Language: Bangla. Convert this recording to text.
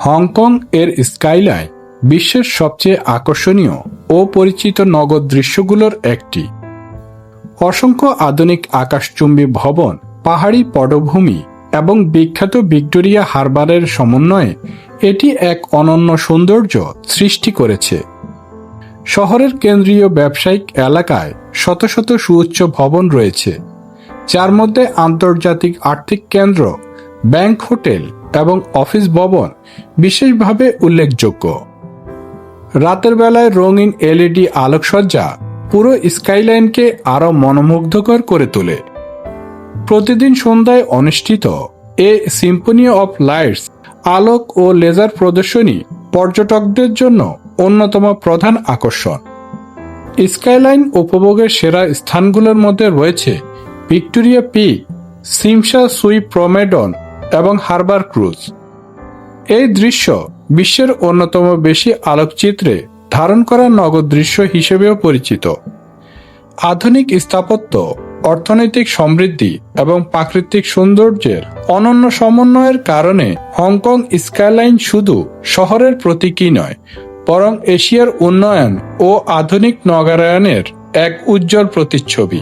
হংকং এর স্কাইলাইন বিশ্বের সবচেয়ে আকর্ষণীয় ও পরিচিত নগর দৃশ্যগুলোর একটি। অসংখ্য আধুনিক আকাশচুম্বী ভবন, পাহাড়ি পটভূমি এবং বিখ্যাত ভিক্টোরিয়া হারবারের সমন্বয়ে এটি এক অনন্য সৌন্দর্য সৃষ্টি করেছে। শহরের কেন্দ্রীয় ব্যবসায়িক এলাকায় শত শত সুউচ্চ ভবন রয়েছে, যার মধ্যে আন্তর্জাতিক আর্থিক কেন্দ্র, ব্যাংক, হোটেল এবং অফিস ভবন বিশেষভাবে উল্লেখযোগ্য। রাতের বেলায় রঙিন এলইডি আলোকসজ্জা পুরো স্কাইলাইনকে আরও মনোমুগ্ধকর করে তোলে। প্রতিদিন সন্ধ্যায় অনুষ্ঠিত এ সিম্ফনি অফ লাইটস আলোক ও লেজার প্রদর্শনী পর্যটকদের জন্য অন্যতম প্রধান আকর্ষণ। স্কাইলাইন উপভোগের সেরা স্থানগুলোর মধ্যে রয়েছে ভিক্টোরিয়া পিক, সিমসা সুই প্রমেডন এবং হারবার ক্রুজ। এই দৃশ্য বিশ্বের অন্যতম বেশি আলোকচিত্রে ধারণ করা নগর দৃশ্য হিসেবেও পরিচিত। আধুনিক স্থাপত্য, অর্থনৈতিক সমৃদ্ধি এবং প্রাকৃতিক সৌন্দর্যের অনন্য সমন্বয়ের কারণে হংকং স্কাইলাইন শুধু শহরের প্রতীকই নয়, বরং এশিয়ার উন্নয়ন ও আধুনিক নগরায়নের এক উজ্জ্বল প্রতিচ্ছবি।